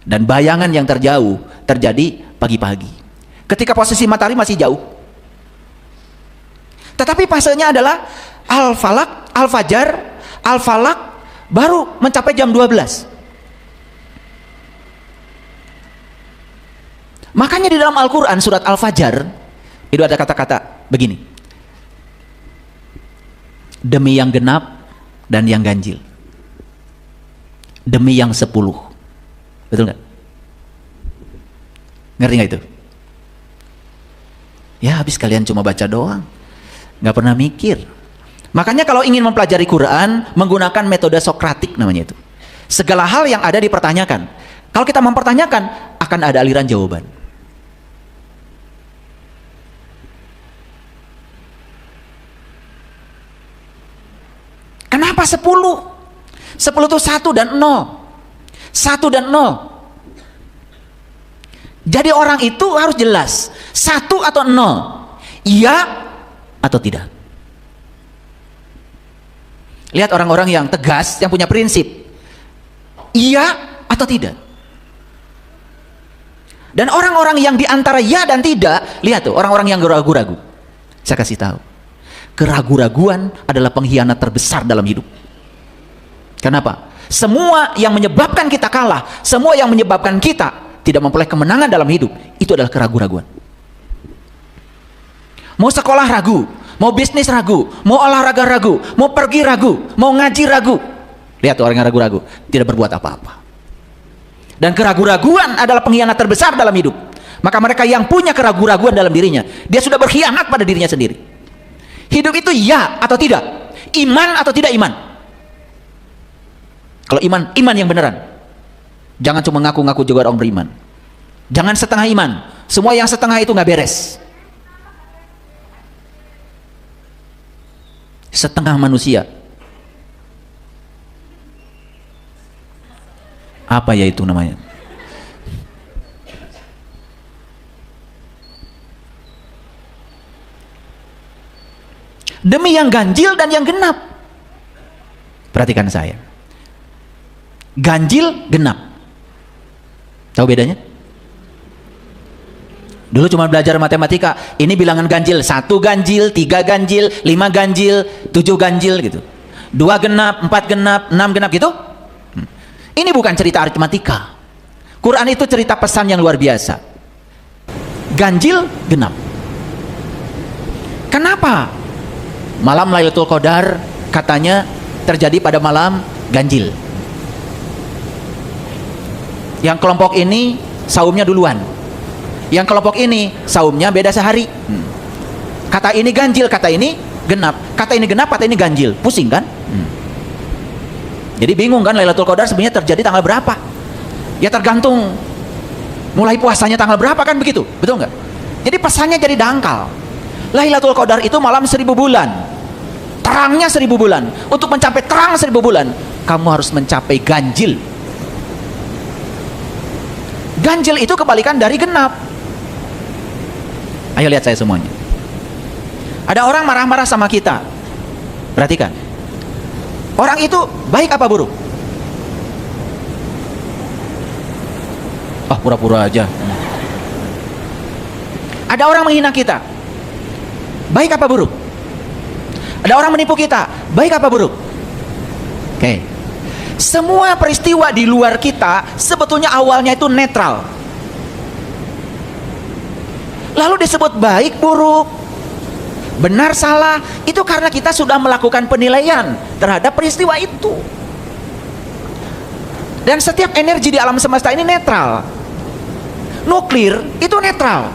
Dan bayangan yang terjauh terjadi pagi-pagi, ketika posisi matahari masih jauh. Tetapi fasenya adalah al-falak, al-fajar, al-falak baru mencapai jam 12. Makanya di dalam Al-Quran surat Al-Fajar itu ada kata-kata begini, demi yang genap dan yang ganjil, demi yang 10. Betul nggak? Ngerti nggak itu? Ya habis kalian cuma baca doang, nggak pernah mikir. Makanya kalau ingin mempelajari Quran, menggunakan metode Sokratik namanya itu. Segala hal yang ada dipertanyakan. Kalau kita mempertanyakan, akan ada aliran jawaban. Kenapa 10? 10 itu 1 dan 0. 1 dan 0. Jadi orang itu harus jelas 1 atau 0, iya atau tidak. Lihat orang-orang yang tegas, yang punya prinsip, iya atau tidak. Dan orang-orang yang diantara ya dan tidak, lihat tuh orang-orang yang ragu-ragu. Saya kasih tahu, keraguan-raguan adalah pengkhianat terbesar dalam hidup. Kenapa? Semua yang menyebabkan kita kalah, semua yang menyebabkan kita tidak memperoleh kemenangan dalam hidup, itu adalah keraguan-raguan. Mau sekolah ragu, mau bisnis ragu, mau olahraga ragu, mau pergi ragu, mau ngaji ragu. Lihat tuh orang yang ragu-ragu, tidak berbuat apa-apa. Dan keraguan-raguan adalah pengkhianat terbesar dalam hidup. Maka mereka yang punya keraguan-raguan dalam dirinya, dia sudah berkhianat pada dirinya sendiri. Hidup itu ya atau tidak, iman atau tidak iman. Kalau iman, iman yang beneran. Jangan cuma ngaku-ngaku juga orang beriman. Jangan setengah iman. Semua yang setengah itu nggak beres. Setengah manusia. Apa ya itu namanya? Demi yang ganjil dan yang genap. Perhatikan saya. Ganjil, genap. Tahu bedanya? Dulu cuma belajar matematika, ini bilangan ganjil, 1 ganjil, 3 ganjil, 5 ganjil, 7 ganjil gitu. 2 genap, 4 genap, 6 genap gitu. Ini bukan cerita aritmatika. Quran itu cerita pesan yang luar biasa. Ganjil, genap. Kenapa? Malam Lailatul Qadar katanya terjadi pada malam ganjil. Yang kelompok ini saumnya duluan, yang kelompok ini saumnya beda sehari. Kata ini ganjil, kata ini genap, kata ini genap, kata ini ganjil. Pusing kan? Jadi bingung kan, Lailatul Qadar sebenarnya terjadi tanggal berapa? Ya tergantung mulai puasanya tanggal berapa kan, begitu, betul nggak? Jadi pesannya jadi dangkal. Lailatul Qadar itu malam 1000 bulan, terangnya 1000 bulan. Untuk mencapai terang 1000 bulan, kamu harus mencapai ganjil. Ganjil itu kebalikan dari genap. Ayo lihat saya semuanya. Ada orang marah-marah sama kita. Perhatikan. Orang itu baik apa buruk? Oh, pura-pura aja. Ada orang menghina kita. Baik apa buruk? Ada orang menipu kita. Baik apa buruk? Oke. Semua peristiwa di luar kita sebetulnya awalnya itu netral. Lalu disebut baik buruk, benar salah, itu karena kita sudah melakukan penilaian terhadap peristiwa itu. Dan setiap energi di alam semesta ini netral. Nuklir itu netral.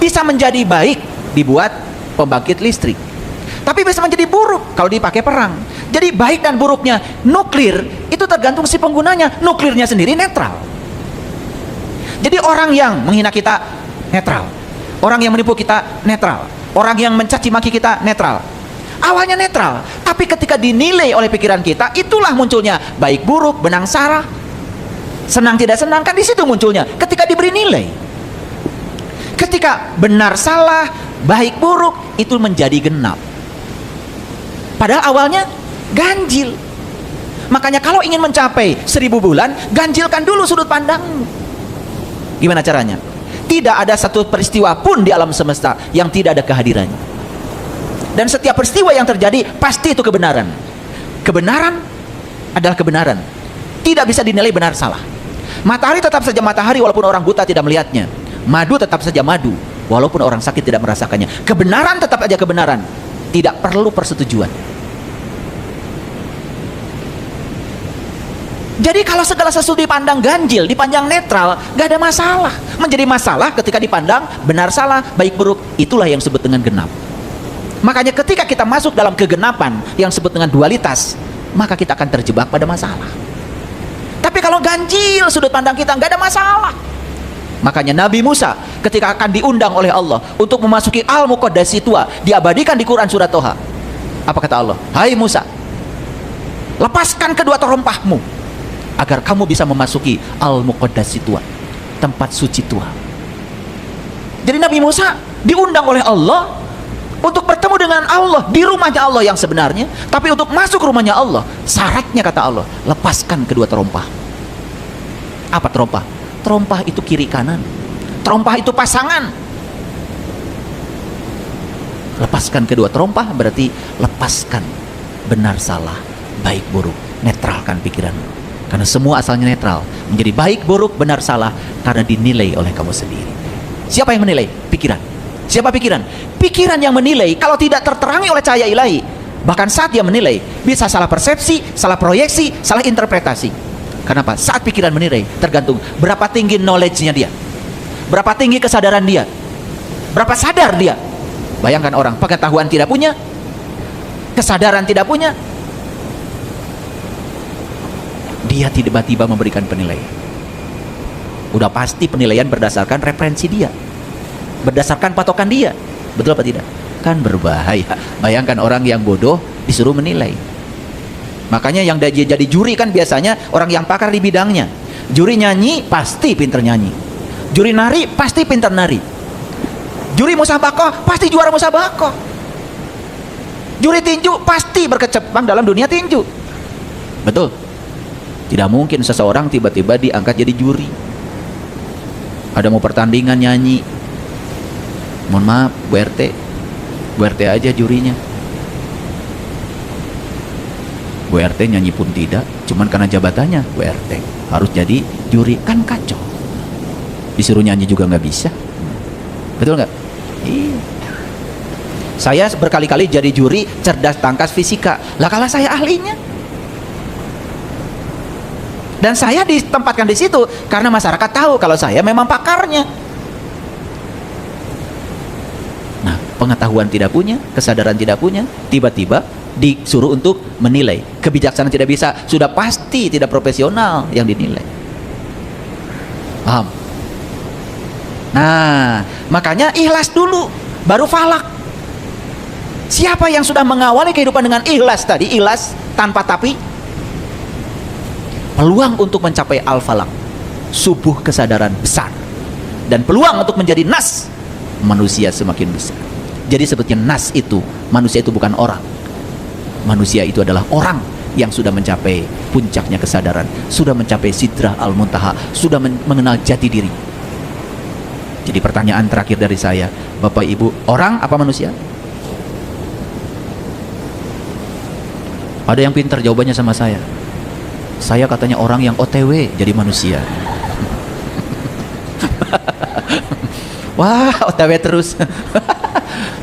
Bisa menjadi baik dibuat pembangkit listrik, tapi bisa menjadi buruk kalau dipakai perang. Jadi baik dan buruknya nuklir itu tergantung si penggunanya. Nuklirnya sendiri netral. Jadi orang yang menghina kita netral, orang yang menipu kita netral, orang yang mencaci maki kita netral. Awalnya netral, tapi ketika dinilai oleh pikiran kita, itulah munculnya baik buruk, benang salah, senang tidak senang, kan di situ munculnya ketika diberi nilai. Ketika benar salah, baik buruk, itu menjadi genap. Padahal awalnya ganjil. Makanya kalau ingin mencapai 1000 bulan, ganjilkan dulu sudut pandangmu. Gimana caranya? Tidak ada satu peristiwa pun di alam semesta yang tidak ada kehadirannya. Dan setiap peristiwa yang terjadi pasti itu kebenaran. Kebenaran adalah kebenaran. Tidak bisa dinilai benar salah. Matahari tetap saja matahari walaupun orang buta tidak melihatnya. Madu tetap saja madu walaupun orang sakit tidak merasakannya. Kebenaran tetap aja kebenaran. Tidak perlu persetujuan. Jadi kalau segala sesuatu dipandang ganjil, dipandang netral, gak ada masalah. Menjadi masalah ketika dipandang benar salah, baik buruk. Itulah yang disebut dengan genap. Makanya ketika kita masuk dalam kegenapan yang disebut dengan dualitas, maka kita akan terjebak pada masalah. Tapi kalau ganjil sudut pandang kita, gak ada masalah. Makanya Nabi Musa ketika akan diundang oleh Allah untuk memasuki Al-Muqaddasi Tua, diabadikan di Quran surat Toha. Apa kata Allah? Hai Musa, lepaskan kedua terompahmu agar kamu bisa memasuki Al-Muqaddasi Tua, tempat suci tua. Jadi Nabi Musa diundang oleh Allah untuk bertemu dengan Allah di rumahnya Allah yang sebenarnya. Tapi untuk masuk rumahnya Allah, syaratnya kata Allah, lepaskan kedua terompah. Apa terompah? Terompah itu kiri kanan, terompah itu pasangan. Lepaskan kedua terompah berarti lepaskan benar salah, baik buruk, netralkan pikiranmu. Karena semua asalnya netral. Menjadi baik, buruk, benar, salah karena dinilai oleh kamu sendiri. Siapa yang menilai? Pikiran. Siapa pikiran? Pikiran yang menilai kalau tidak terterangi oleh cahaya ilahi. Bahkan saat dia menilai, bisa salah persepsi, salah proyeksi, salah interpretasi. Kenapa? Saat pikiran menilai, tergantung berapa tinggi knowledge-nya dia, berapa tinggi kesadaran dia, berapa sadar dia. Bayangkan orang pengetahuan tidak punya, kesadaran tidak punya, dia tiba-tiba memberikan penilaian. Udah pasti penilaian berdasarkan referensi dia, berdasarkan patokan dia. Betul apa tidak? Kan berbahaya. Bayangkan orang yang bodoh disuruh menilai. Makanya yang jadi juri kan biasanya orang yang pakar di bidangnya. Juri nyanyi pasti pinter nyanyi, juri nari pasti pinter nari, juri musabakoh pasti juara musabakoh, juri tinju pasti berkecimpung dalam dunia tinju. Betul? Tidak mungkin seseorang tiba-tiba diangkat jadi juri. Ada mau pertandingan nyanyi, mohon maaf Bu RT, Bu RT aja jurinya. Bu RT nyanyi pun tidak, cuman karena jabatannya Bu RT harus jadi juri, kan kacau. Disuruh nyanyi juga nggak bisa. Betul nggak? Iya. Saya berkali-kali jadi juri cerdas tangkas fisika, lah kalah saya ahlinya. Dan saya ditempatkan di situ karena masyarakat tahu kalau saya memang pakarnya. Nah, pengetahuan tidak punya, kesadaran tidak punya, tiba-tiba disuruh untuk menilai. Kebijaksanaan tidak bisa, sudah pasti tidak profesional yang dinilai. Paham? Nah, makanya ikhlas dulu, baru falak. Siapa yang sudah mengawali kehidupan dengan ikhlas tadi, ikhlas tanpa tapi, peluang untuk mencapai al-falak, subuh kesadaran besar, dan peluang untuk menjadi nas, manusia semakin besar. Jadi sebetulnya nas itu, manusia itu bukan orang. Manusia itu adalah orang yang sudah mencapai puncaknya kesadaran, sudah mencapai sidrah al-muntaha, sudah mengenal jati diri. Jadi pertanyaan terakhir dari saya, Bapak Ibu, orang apa manusia? Ada yang pintar jawabannya sama saya. Saya katanya orang yang OTW jadi manusia. Wah, OTW terus.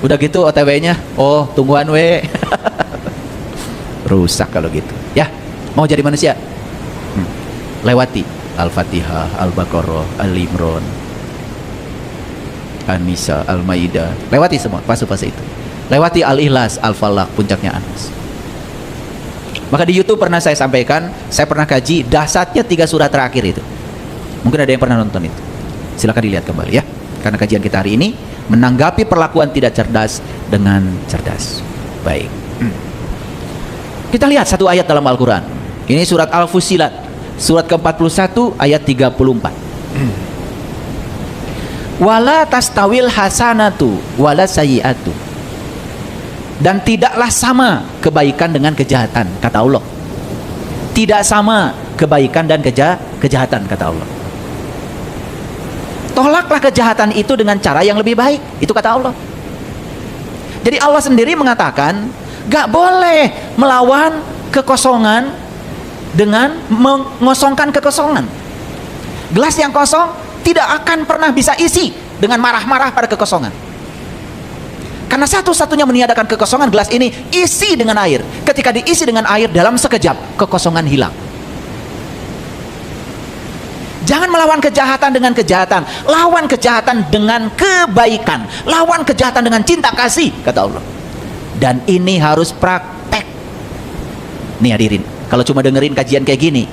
Udah gitu OTW-nya, oh tungguan we. Rusak kalau gitu. Ya, mau jadi manusia? Lewati Al-Fatihah, Al-Baqarah, Al-Imran, An-Nisa, Al-Maidah. Lewati semua fase-fase itu. Lewati Al-Ikhlas, Al-Falaq, puncaknya Anas. Maka di YouTube pernah saya sampaikan, saya pernah kaji dahsyatnya 3 surat terakhir itu. Mungkin ada yang pernah nonton itu. Silakan dilihat kembali ya. Karena kajian kita hari ini menanggapi perlakuan tidak cerdas dengan cerdas. Baik. Kita lihat satu ayat dalam Al-Quran. Ini surat Al-Fussilat, surat ke-41 ayat 34. Wala tastawil hasanatu wala sayyi'atu. Dan tidaklah sama kebaikan dengan kejahatan, kata Allah. Tidak sama kebaikan dan kejahatan, kata Allah. Tolaklah kejahatan itu dengan cara yang lebih baik, itu kata Allah. Jadi Allah sendiri mengatakan, gak boleh melawan kekosongan dengan mengosongkan kekosongan. Gelas yang kosong tidak akan pernah bisa isi dengan marah-marah pada kekosongan. Karena satu-satunya meniadakan kekosongan, gelas ini isi dengan air. Ketika diisi dengan air, dalam sekejap kekosongan hilang. Jangan melawan kejahatan dengan kejahatan, lawan kejahatan dengan kebaikan, lawan kejahatan dengan cinta kasih, kata Allah. Dan ini harus praktek. Nih hadirin, kalau cuma dengerin kajian kayak gini,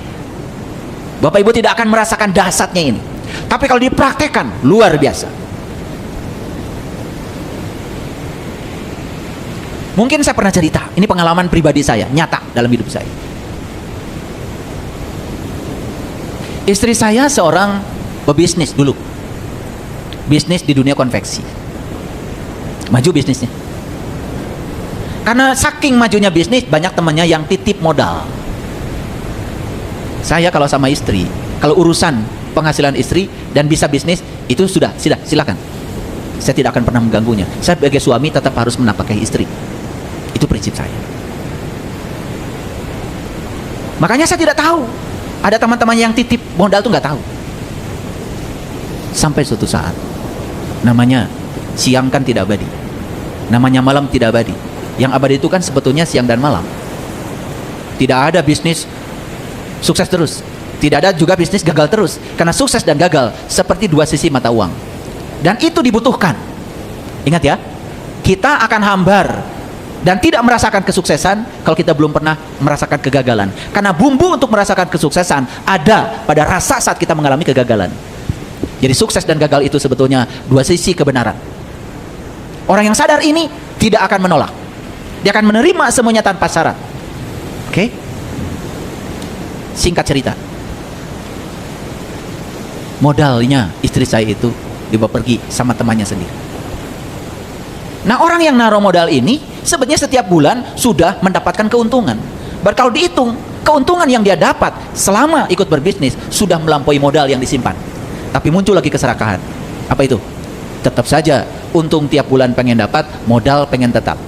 Bapak Ibu tidak akan merasakan dahsyatnya ini. Tapi kalau dipraktekkan, luar biasa. Mungkin saya pernah cerita, ini pengalaman pribadi saya, nyata dalam hidup saya. Istri saya seorang pebisnis dulu, bisnis di dunia konveksi, maju bisnisnya. Karena saking majunya bisnis, banyak temannya yang titip modal. Saya kalau sama istri, kalau urusan penghasilan istri dan bisa bisnis, itu sudah silakan. Saya tidak akan pernah mengganggunya. Saya sebagai suami tetap harus menafkahi istri. Itu prinsip saya. Makanya saya tidak tahu ada teman-teman yang titip modal tuh nggak tahu. Sampai suatu saat, namanya siang kan tidak abadi, namanya malam tidak abadi. Yang abadi itu kan sebetulnya siang dan malam. Tidak ada bisnis sukses terus, tidak ada juga bisnis gagal terus. Karena sukses dan gagal seperti dua sisi mata uang, dan itu dibutuhkan. Ingat ya, kita akan hambar dan tidak merasakan kesuksesan kalau kita belum pernah merasakan kegagalan. Karena bumbu untuk merasakan kesuksesan ada pada rasa saat kita mengalami kegagalan. Jadi sukses dan gagal itu sebetulnya dua sisi kebenaran. Orang yang sadar ini tidak akan menolak. Dia akan menerima semuanya tanpa syarat. Oke? Singkat cerita, modalnya istri saya itu dibawa pergi sama temannya sendiri. Nah, orang yang naruh modal ini sebenarnya setiap bulan sudah mendapatkan keuntungan. Kalau dihitung, keuntungan yang dia dapat selama ikut berbisnis sudah melampaui modal yang disimpan. Tapi muncul lagi keserakahan. Apa itu? Tetap saja untung tiap bulan pengen dapat, modal pengen tetap.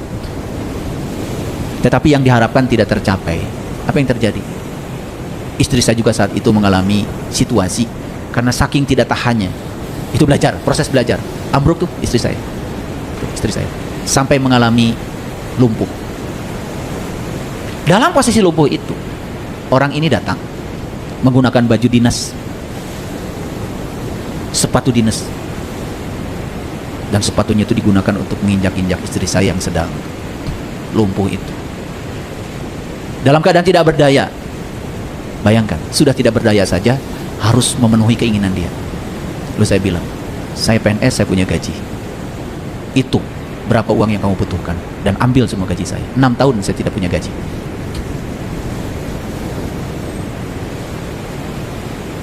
Tetapi yang diharapkan tidak tercapai. Apa yang terjadi? Istri saya juga saat itu mengalami situasi karena saking tidak tahannya. Itu belajar, proses belajar. Ambruk tuh istri saya. Sampai mengalami lumpuh. Dalam posisi lumpuh itu, orang ini datang menggunakan baju dinas, sepatu dinas, dan sepatunya itu digunakan untuk menginjak-injak istri saya yang sedang lumpuh itu. Dalam keadaan tidak berdaya. Bayangkan, sudah tidak berdaya saja harus memenuhi keinginan dia. Lalu saya bilang, saya PNS, saya punya gaji. Itu berapa uang yang kamu butuhkan dan ambil semua gaji saya. 6 tahun saya tidak punya gaji.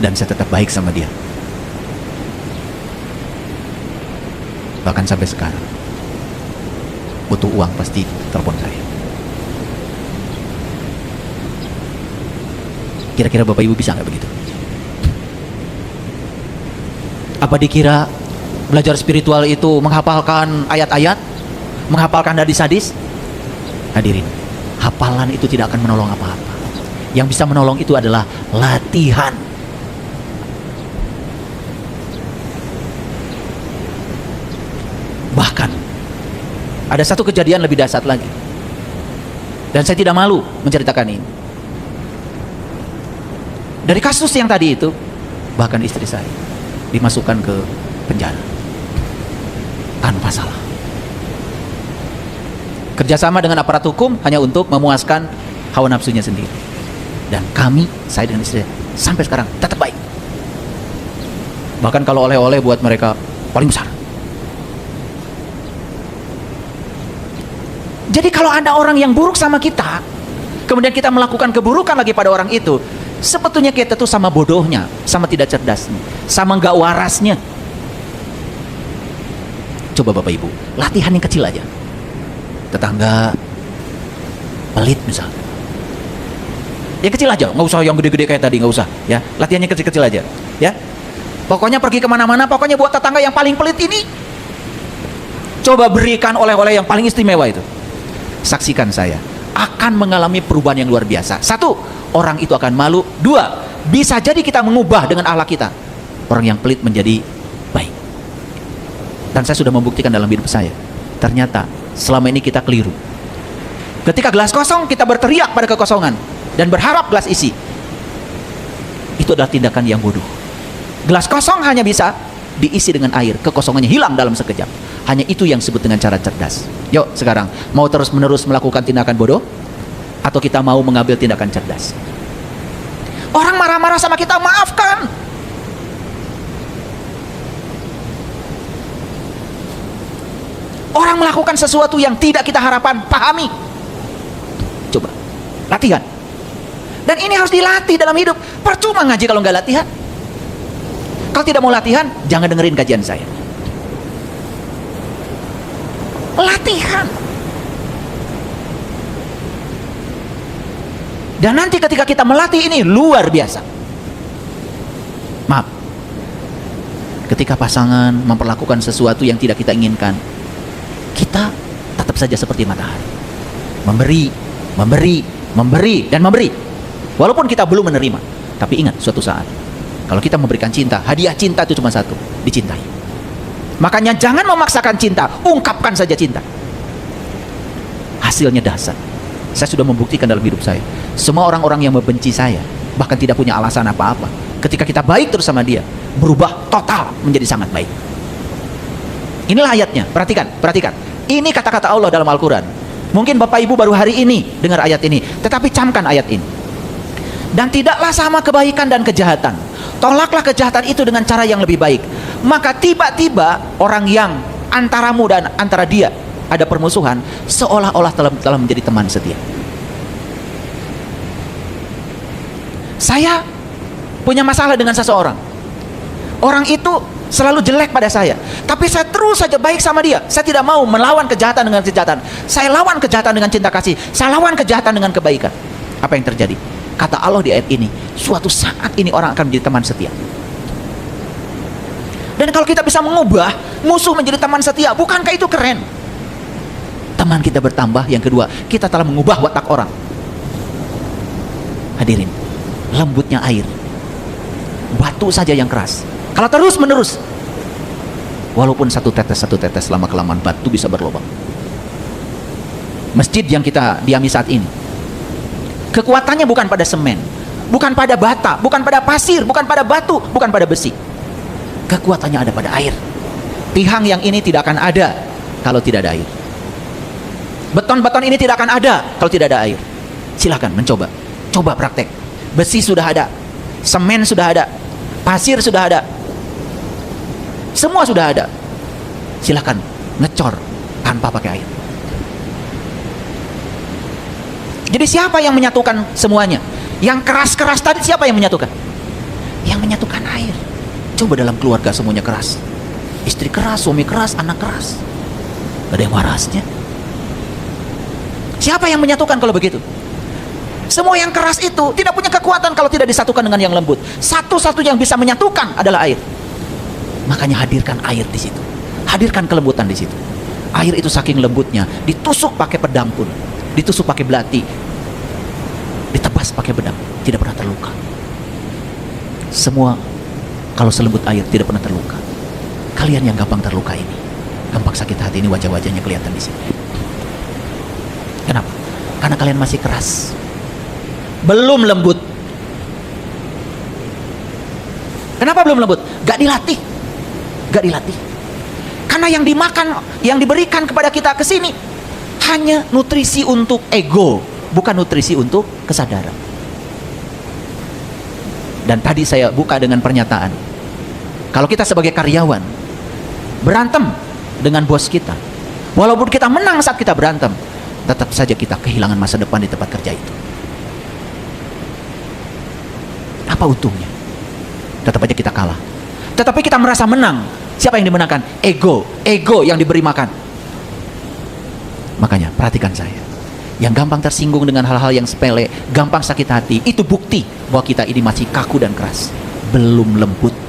Dan saya tetap baik sama dia. Bahkan sampai sekarang, butuh uang pasti telepon saya. Kira-kira Bapak Ibu bisa nggak begitu? Apa dikira belajar spiritual itu menghafalkan ayat-ayat, menghafalkan hadis-hadis? Hadirin, hafalan itu tidak akan menolong apa-apa. Yang bisa menolong itu adalah latihan. Bahkan ada satu kejadian lebih dahsyat lagi, dan saya tidak malu menceritakan ini. Dari kasus yang tadi itu, bahkan istri saya dimasukkan ke penjara tanpa salah. Kerjasama dengan aparat hukum hanya untuk memuaskan hawa nafsunya sendiri. Dan kami, saya dan istri, sampai sekarang tetap baik. Bahkan kalau oleh-oleh buat mereka paling besar. Jadi kalau ada orang yang buruk sama kita, kemudian kita melakukan keburukan lagi pada orang itu, sebetulnya kita tuh sama bodohnya, sama tidak cerdasnya, sama nggak warasnya. Coba Bapak Ibu, latihan yang kecil aja. Tetangga pelit misalnya, Yang kecil aja, nggak usah yang gede-gede kayak tadi, nggak usah. Ya, latihannya kecil-kecil aja. Ya, pokoknya pergi kemana-mana, pokoknya buat tetangga yang paling pelit ini, coba berikan oleh-oleh yang paling istimewa itu. Saksikan saya, akan mengalami perubahan yang luar biasa. Satu, orang itu akan malu. Dua, bisa jadi kita mengubah dengan akhlak kita orang yang pelit menjadi baik. Dan saya sudah membuktikan dalam hidup saya, ternyata selama ini kita keliru. Ketika gelas kosong, kita berteriak pada kekosongan dan berharap gelas isi. Itu adalah tindakan yang bodoh. Gelas kosong hanya bisa diisi dengan air, kekosongannya hilang dalam sekejap. Hanya itu yang disebut dengan cara cerdas. Yuk sekarang, mau terus-menerus melakukan tindakan bodoh, atau kita mau mengambil tindakan cerdas? Orang marah-marah sama kita, maafkan. Orang melakukan sesuatu yang tidak kita harapkan, pahami. Coba, latihan. Dan ini harus dilatih dalam hidup. Percuma ngaji kalau nggak latihan. Kalau tidak mau latihan, jangan dengerin kajian saya. Latihan. Dan nanti ketika kita melatih ini luar biasa. Maaf, ketika pasangan memperlakukan sesuatu yang tidak kita inginkan, kita tetap saja seperti matahari, memberi, memberi, memberi, dan memberi. Walaupun kita belum menerima, tapi ingat suatu saat, kalau kita memberikan cinta, hadiah cinta itu cuma satu, dicintai. Makanya jangan memaksakan cinta, ungkapkan saja cinta. Hasilnya dahsyat. Saya sudah membuktikan dalam hidup saya. Semua orang-orang yang membenci saya, bahkan tidak punya alasan apa-apa, ketika kita baik terus sama dia, berubah total menjadi sangat baik. Inilah ayatnya, perhatikan, perhatikan. Ini kata-kata Allah dalam Al-Quran. Mungkin Bapak Ibu baru hari ini dengar ayat ini, tetapi camkan ayat ini. Dan tidaklah sama kebaikan dan kejahatan. Tolaklah kejahatan itu dengan cara yang lebih baik. Maka tiba-tiba orang yang antaramu dan antara dia ada permusuhan, seolah-olah telah menjadi teman setia. Saya punya masalah dengan seseorang. Orang itu selalu jelek pada saya, tapi saya terus saja baik sama dia. Saya tidak mau melawan kejahatan dengan kejahatan. Saya lawan kejahatan dengan cinta kasih. Saya lawan kejahatan dengan kebaikan. Apa yang terjadi? Kata Allah di ayat ini, suatu saat ini orang akan menjadi teman setia. Dan kalau kita bisa mengubah musuh menjadi teman setia, bukankah itu keren? Teman kita bertambah. Yang kedua, kita telah mengubah watak orang. Hadirin, lembutnya air, batu saja yang keras, kalau terus menerus, walaupun satu tetes lama-kelamaan batu bisa berlubang. Masjid yang kita diami saat ini, kekuatannya bukan pada semen, bukan pada bata, bukan pada pasir, bukan pada batu, bukan pada besi. Kekuatannya ada pada air. Tiang yang ini tidak akan ada kalau tidak ada air. Beton-beton ini tidak akan ada kalau tidak ada air. Silakan mencoba, coba praktek. Besi sudah ada, semen sudah ada, pasir sudah ada, semua sudah ada. Silakan ngecor tanpa pakai air. Jadi siapa yang menyatukan semuanya? Yang keras-keras tadi siapa yang menyatukan? Yang menyatukan air. Coba dalam keluarga semuanya keras. Istri keras, suami keras, anak keras. Gak ada yang warasnya. Siapa yang menyatukan kalau begitu? Semua yang keras itu tidak punya kekuatan kalau tidak disatukan dengan yang lembut. Satu-satu yang bisa menyatukan adalah air. Makanya hadirkan air di situ. Hadirkan kelembutan di situ. Air itu saking lembutnya, ditusuk pakai pedang pun, ditusuk pakai belati, ditebas pakai pedang, tidak pernah terluka. Semua kalau selembut air tidak pernah terluka. Kalian yang gampang terluka ini, gampang sakit hati ini, wajah-wajahnya kelihatan di sini. Kenapa? Karena kalian masih keras, belum lembut. Kenapa belum lembut? Gak dilatih, gak dilatih. Karena yang dimakan, yang diberikan kepada kita ke sini hanya nutrisi untuk ego, bukan nutrisi untuk kesadaran. Dan tadi saya buka dengan pernyataan, kalau kita sebagai karyawan berantem dengan bos kita, walaupun kita menang saat kita berantem, tetap saja kita kehilangan masa depan di tempat kerja itu. Apa untungnya? Tetap aja kita kalah. Tetapi kita merasa menang. Siapa yang dimenangkan? Ego yang diberi makan. Makanya perhatikan saya, yang gampang tersinggung dengan hal-hal yang sepele, gampang sakit hati, itu bukti bahwa kita ini masih kaku dan keras, belum lembut.